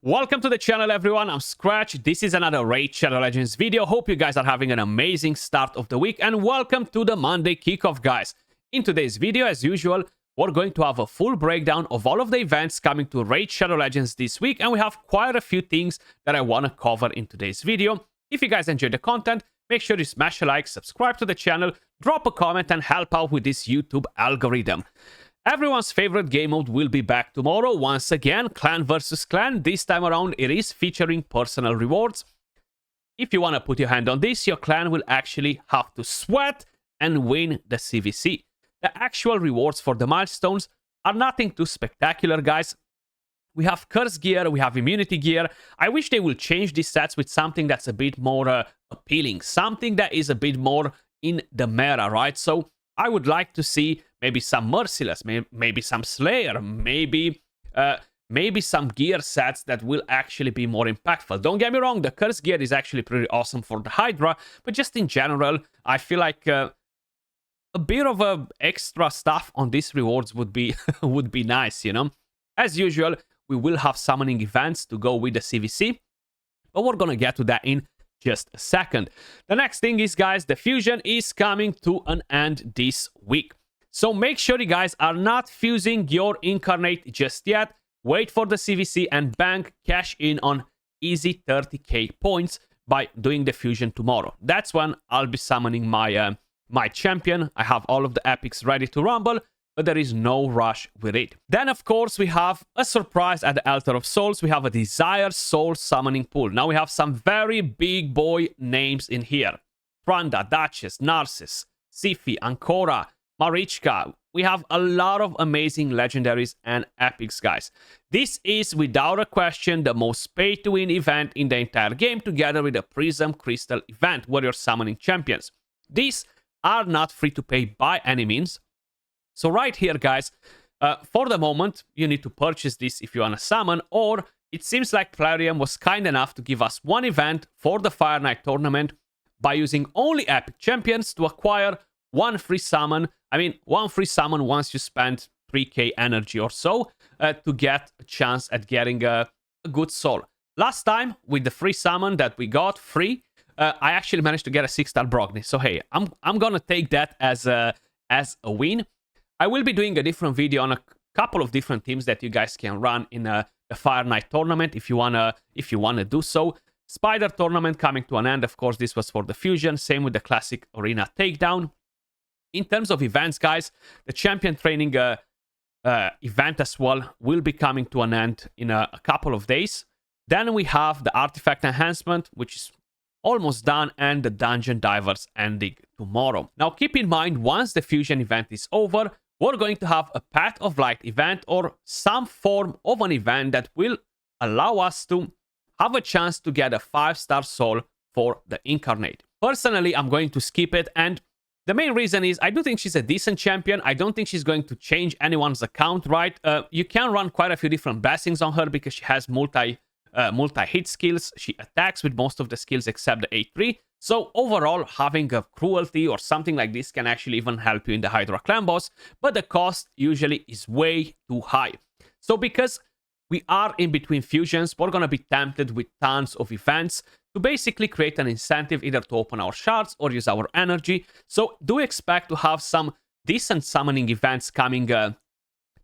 Welcome to the channel, everyone. I'm Skratch. This is another Raid Shadow Legends video. Hope you guys are having an amazing start of the week, and welcome to the Monday kickoff, guys. In today's video, as usual, we're going to have a full breakdown of all of the events coming to Raid Shadow Legends this week, and we have quite a few things that I want to cover in today's video. If you guys enjoyed the content, make sure you smash a like, subscribe to the channel, drop a comment, and help out with this YouTube algorithm. Everyone's favorite game mode will be back tomorrow once again, clan versus clan. This time around it is featuring personal rewards. If you want to put your hand on this, your clan will actually have to sweat and win the CVC. The actual rewards for the milestones are nothing too spectacular, guys. We have curse gear, we have immunity gear. I wish they will change these sets with something that's a bit more appealing, something that is a bit more in the meta, right? So I would like to see maybe some Merciless, maybe some Slayer, maybe some gear sets that will actually be more impactful. Don't get me wrong, the curse gear is actually pretty awesome for the Hydra, but just in general, I feel like a bit of extra stuff on these rewards would be would be nice, you know. As usual, we will have summoning events to go with the CVC, but we're gonna get to that in just a second. The next thing is, guys, the fusion is coming to an end this week. So make sure you guys are not fusing your incarnate just yet. Wait for the CVC and bank cash in on easy 30k points by doing the fusion tomorrow. That's when I'll be summoning my my champion. I have all of the epics ready to rumble, but there is no rush with it. Then, of course, we have a surprise at the Altar of Souls. We have a Desire Soul summoning pool. Now we have some very big boy names in here. Tranda, Duchess, Narcissus, Sifi, Ancora, Marichka. We have a lot of amazing legendaries and epics, guys. This is, without a question, the most pay-to-win event in the entire game, together with the Prism Crystal event, where you're summoning champions. These are not free to pay by any means. So right here, guys, for the moment, you need to purchase this if you want to summon, or it seems like Plarium was kind enough to give us one event for the Fire Knight tournament by using only epic champions to acquire one free summon. I mean, one free summon once you spend 3k energy or so to get a chance at getting a good soul. Last time, with the free summon that we got free, I actually managed to get a 6-star Brogni. So hey, I'm gonna take that as a win. I will be doing a different video on a couple of different teams that you guys can run in the Fire Knight tournament if you wanna do so. Spider tournament coming to an end. Of course, this was for the fusion. Same with the classic arena takedown. In terms of events, guys, the champion training event as well will be coming to an end in a couple of days. Then we have the artifact enhancement, which is almost done, and the dungeon divers ending tomorrow. Now, keep in mind, once the fusion event is over, we're going to have a Path of Light event or some form of an event that will allow us to have a chance to get a 5-star soul for the incarnate. Personally, I'm going to skip it, and the main reason is I do think she's a decent champion. I don't think she's going to change anyone's account, right? You can run quite a few different blessings on her because she has multi-hit skills. She attacks with most of the skills except the A3. So overall, having a cruelty or something like this can actually even help you in the Hydra clan boss, but the cost usually is way too high. So because we are in between fusions, we're going to be tempted with tons of events to basically create an incentive either to open our shards or use our energy. So do expect to have some decent summoning events coming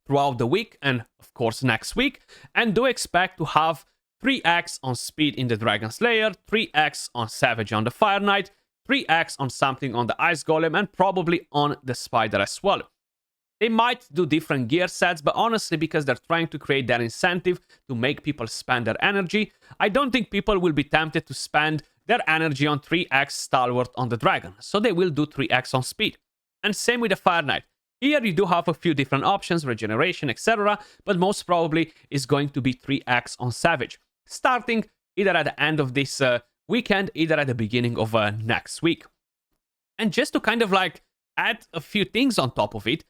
throughout the week and of course next week. And do expect to have 3x on speed in the Dragon Slayer, 3x on Savage on the Fire Knight, 3x on something on the Ice Golem, and probably on the Spider as well. They might do different gear sets, but honestly, because they're trying to create that incentive to make people spend their energy, I don't think people will be tempted to spend their energy on 3x Stalwart on the Dragon. So they will do 3x on speed. And same with the Fire Knight. Here you do have a few different options, regeneration, etc., but most probably is going to be 3x on Savage, starting either at the end of this weekend, either at the beginning of next week. And just to kind of like add a few things on top of it,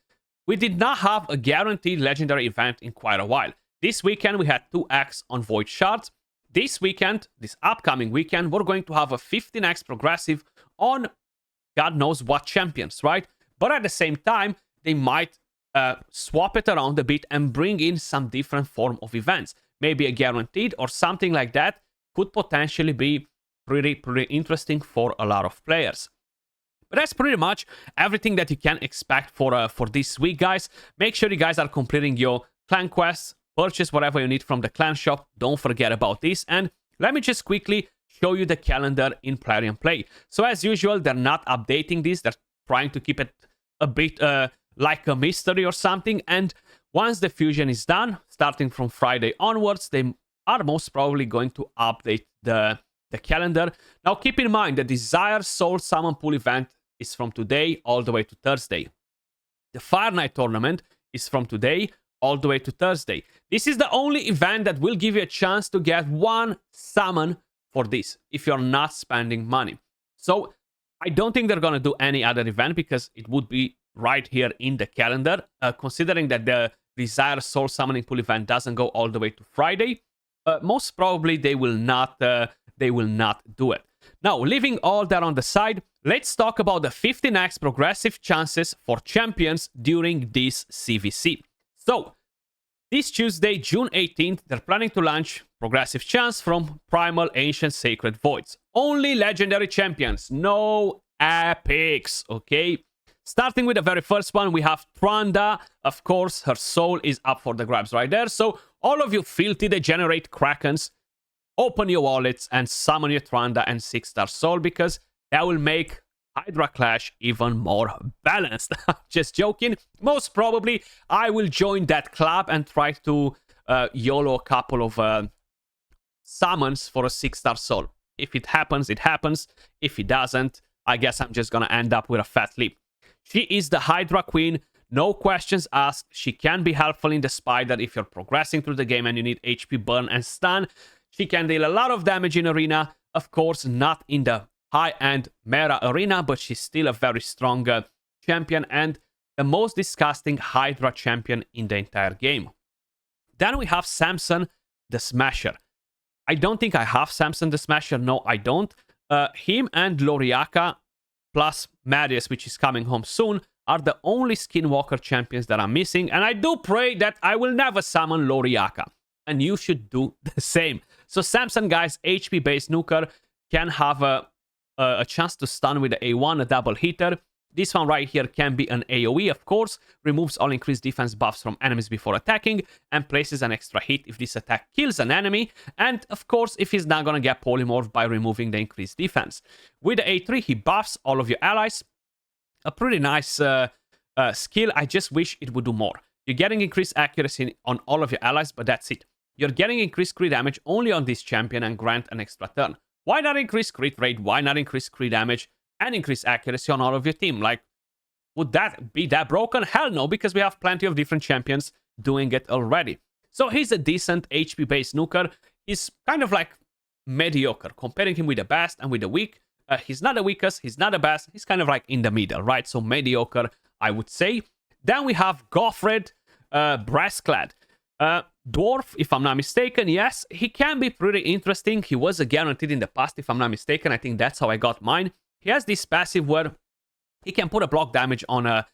we did not have a guaranteed legendary event in quite a while. This weekend we had 2x on Void Shards. This weekend, this upcoming weekend, we're going to have a 15x progressive on God knows what champions, right? But at the same time, they might swap it around a bit and bring in some different form of events. maybe a guaranteed or something like that, could potentially be pretty interesting for a lot of players. But that's pretty much everything that you can expect for this week, guys. Make sure you guys are completing your clan quests, purchase whatever you need from the clan shop. Don't forget about this. And let me just quickly show you the calendar in Plarium Play. So as usual, they're not updating this. They're trying to keep it a bit like a mystery or something. And once the fusion is done, starting from Friday onwards, they are most probably going to update the calendar. Now keep in mind the Desire Soul Summon Pool event is from today all the way to Thursday. The Fire Night tournament is from today all the way to Thursday. This is the only event that will give you a chance to get one summon for this if you're not spending money. So I don't think they're going to do any other event because it would be right here in the calendar, considering that the Desire Soul Summoning Pool event doesn't go all the way to Friday. Most probably they will not do it. Now, leaving all that on the side, let's talk about the 15x progressive chances for champions during this CVC. So, this Tuesday, June 18th, they're planning to launch progressive chance from Primal Ancient Sacred Voids. Only legendary champions, no epics, okay? Starting with the very first one, we have Tranda. Of course, her soul is up for the grabs right there. So, all of you filthy degenerate Krakens, open your wallets and summon your Tranda and 6-star soul, because that will make Hydra Clash even more balanced. Just joking. Most probably, I will join that club and try to YOLO a couple of summons for a 6-star soul. If it happens, it happens. If it doesn't, I guess I'm just gonna end up with a fat leap. She is the Hydra Queen. No questions asked. She can be helpful in the Spider if you're progressing through the game and you need HP burn and stun. She can deal a lot of damage in arena. Of course, not in the high-end Mera arena, but she's still a very strong champion and the most disgusting Hydra champion in the entire game. Then we have Samson the Smasher. I don't think I have Samson the Smasher. No, I don't. Him and Loriaka plus Marius, which is coming home soon, are the only Skinwalker champions that I'm missing. And I do pray that I will never summon Loriaka. And you should do the same. So Samson, guys, HP-based nuker, can have a chance to stun with the A1, a double hitter. This one right here can be an AoE, of course, removes all increased defense buffs from enemies before attacking, and places an extra hit if this attack kills an enemy, and of course, if he's not gonna get polymorphed by removing the increased defense. With the A3, he buffs all of your allies. A pretty nice skill. I just wish it would do more. You're getting increased accuracy on all of your allies, but that's it. You're getting increased crit damage only on this champion and grant an extra turn. Why not increase crit rate? Why not increase crit damage and increase accuracy on all of your team? Like, would that be that broken? Hell no, because we have plenty of different champions doing it already. So he's a decent HP-based nuker. He's kind of like mediocre, comparing him with the best and with the weak. He's not the weakest, he's not the best, he's kind of like in the middle, right? So mediocre, I would say. Then we have Goffred, Brassclad. Dwarf, if I'm not mistaken, yes, he can be pretty interesting. He was a guaranteed in the past, if I'm not mistaken. I think that's how I got mine. He has this passive where he can put a block damage on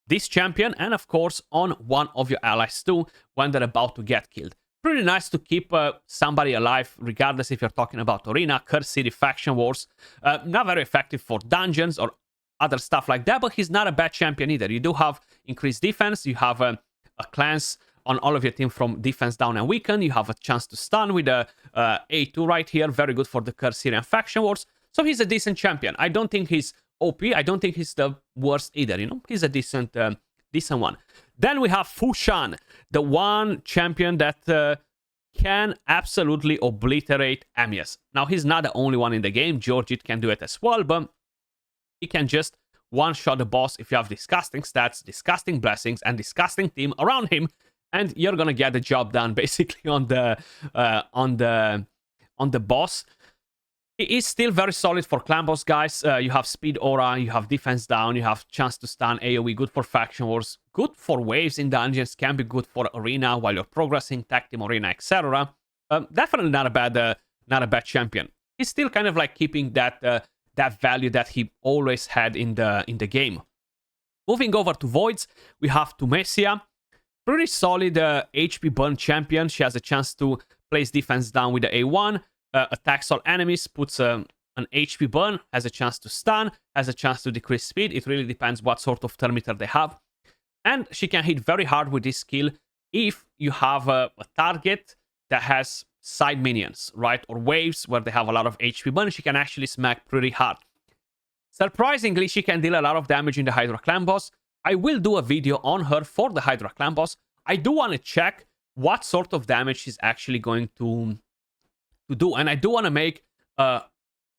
this champion and, of course, on one of your allies too when they're about to get killed. Pretty nice to keep somebody alive, regardless if you're talking about Arena, Curse City, Faction Wars. Not very effective for dungeons or other stuff like that, but he's not a bad champion either. You do have increased defense. You have a cleanse on all of your team from defense down and weaken. You have a chance to stun with the A2 right here. Very good for the Curse City and Faction Wars. So he's a decent champion. I don't think he's OP. I don't think he's the worst either, you know. He's a decent one. Then we have Fushan, the one champion that can absolutely obliterate Amias. Now, he's not the only one in the game. Georgit can do it as well, but he can just one-shot the boss if you have disgusting stats, disgusting blessings, and disgusting team around him, and you're gonna get the job done basically on the boss. He is still very solid for clan boss, guys. You have speed aura, you have defense down, you have chance to stun, AoE, good for faction wars, good for waves in dungeons, can be good for arena while you're progressing, tag team arena, etc. Definitely not a bad champion. He's still kind of like keeping that value that he always had in the game. Moving over to Voids, we have Tumesia. Pretty solid HP burn champion. She has a chance to place defense down with the A1, attacks all enemies, puts an HP burn, has a chance to stun, has a chance to decrease speed. It really depends what sort of turn meter they have. And she can hit very hard with this skill if you have a target that has side minions, right? Or waves where they have a lot of HP burn. She can actually smack pretty hard. Surprisingly, she can deal a lot of damage in the Hydra Clan boss. I will do a video on her for the Hydra Clan boss. I do want to check what sort of damage she's actually going to do. And I do want to make a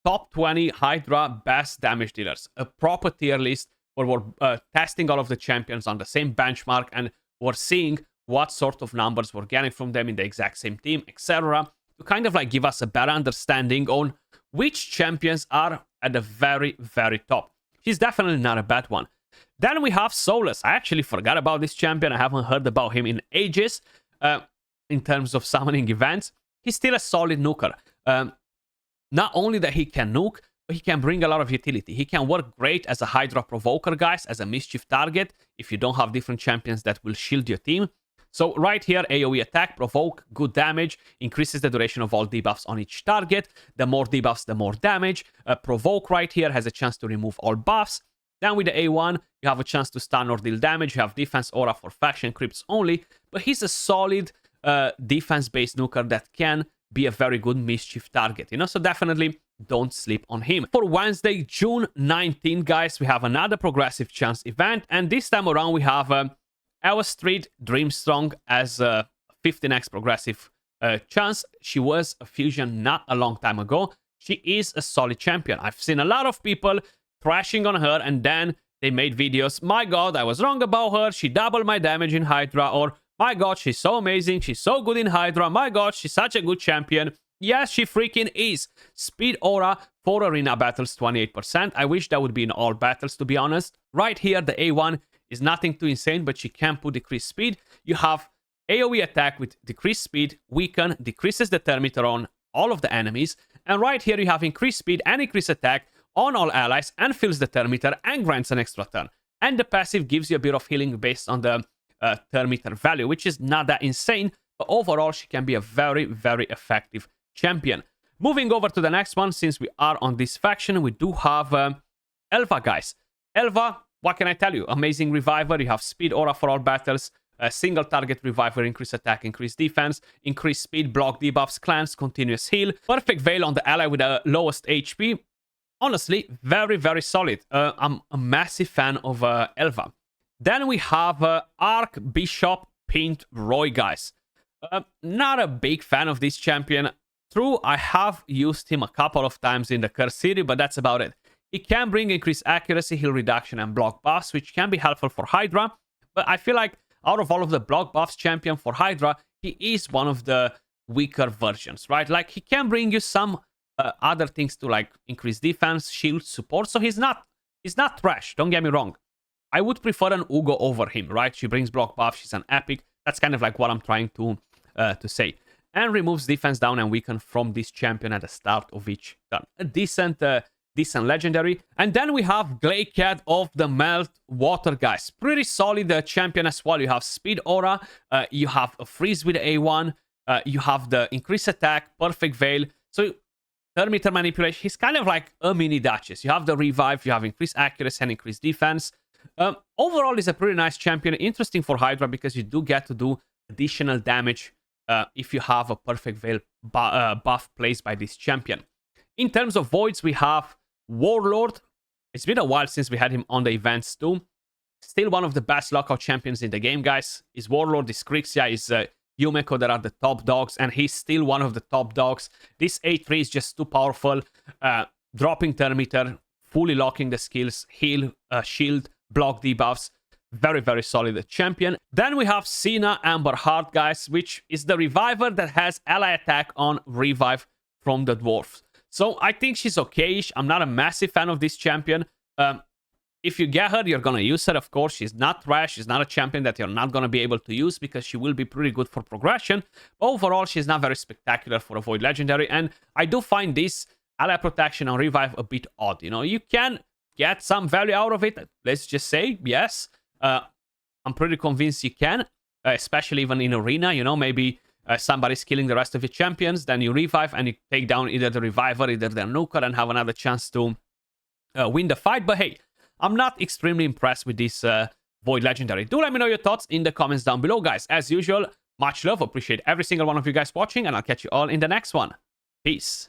top 20 Hydra best damage dealers. A proper tier list where we're testing all of the champions on the same benchmark and we're seeing what sort of numbers we're getting from them in the exact same team, etc. To kind of like give us a better understanding on which champions are at the very, very top. She's definitely not a bad one. Then we have Solus. I actually forgot about this champion. I haven't heard about him in ages in terms of summoning events. He's still a solid nuker. Not only that he can nuke, but he can bring a lot of utility. He can work great as a Hydra Provoker, guys, as a mischief target if you don't have different champions that will shield your team. So right here, AoE attack, provoke, good damage, increases the duration of all debuffs on each target. The more debuffs, the more damage. Provoke right here has a chance to remove all buffs. Then with the A1, you have a chance to stun or deal damage. You have defense aura for faction creeps only. But he's a solid defense-based nuker that can be a very good mischief target, you know? So definitely don't sleep on him. For Wednesday, June 19, guys, we have another progressive chance event. And this time around, we have our Street Dreamstrong as a 15x progressive chance. She was a fusion not a long time ago. She is a solid champion. I've seen a lot of people thrashing on her and then they made videos. My god, I was wrong about her. She doubled my damage in Hydra. Or my god, she's so amazing. She's so good in Hydra. My god, she's such a good champion. Yes, she freaking is. Speed aura for arena battles, 28%. I wish that would be in all battles, to be honest. Right here, the A1 is nothing too insane, but she can put decreased speed. You have AoE attack with decreased speed, weaken, decreases the turn meter on all of the enemies. And right here, you have increased speed and increased attack on all allies and fills the turn meter and grants an extra turn. And the passive gives you a bit of healing based on the turn meter value, which is not that insane, but overall, she can be a very, very effective champion. Moving over to the next one, since we are on this faction, we do have Elva, guys. Elva, what can I tell you? Amazing reviver. You have speed aura for all battles, a single target reviver, increase attack, increase defense, increase speed, block debuffs, cleanse, continuous heal. Perfect veil on the ally with the lowest HP. Honestly, very, very solid. I'm a massive fan of Elva. Then we have Archbishop Pint Roy, guys. Not a big fan of this champion. True, I have used him a couple of times in the Curse series, but that's about it. He can bring increased accuracy, heal reduction, and block buffs, which can be helpful for Hydra. But I feel like out of all of the block buffs champion for Hydra, he is one of the weaker versions, right? Like, he can bring you some other things to, like, increase defense, shield, support. So he's not trash, don't get me wrong. I would prefer an Ugo over him, right? She brings block buff, she's an epic. That's kind of like what I'm trying to say. And removes defense down and weaken from this champion at the start of each turn. A decent legendary. And then we have Glakead of the Melt Water, guys. Pretty solid champion as well. You have speed aura, you have a freeze with A1, you have the increased attack, perfect veil. So turn meter manipulation, he's kind of like a mini Duchess. You have the revive, you have increased accuracy and increased defense. Overall, he's a pretty nice champion. Interesting for Hydra because you do get to do additional damage if you have a perfect veil buff placed by this champion. In terms of voids, we have Warlord. It's been a while since we had him on the events too. Still one of the best lockout champions in the game, guys. Is Warlord, is Krixia, is Yumeko that are the top dogs, and he's still one of the top dogs. This A3 is just too powerful. Dropping turn meter, fully locking the skills, heal, shield, block debuffs. Very, very solid champion. Then we have Cena Amber Heart, guys, which is the reviver that has ally attack on revive from the dwarfs. So I think she's okay-ish. I'm not a massive fan of this champion. If you get her, you're going to use her, of course. She's not trash. She's not a champion that you're not going to be able to use because she will be pretty good for progression. Overall, she's not very spectacular for a Void Legendary. And I do find this ally protection on revive a bit odd. You know, you can get some value out of it. Let's just say, yes. I'm pretty convinced you can. especially even in arena, you know, maybe somebody's killing the rest of your champions, then you revive and you take down either the reviver, either the nuker, and have another chance to win the fight. But hey, I'm not extremely impressed with this Void Legendary. Do let me know your thoughts in the comments down below, guys. As usual, much love, appreciate every single one of you guys watching, and I'll catch you all in the next one. Peace.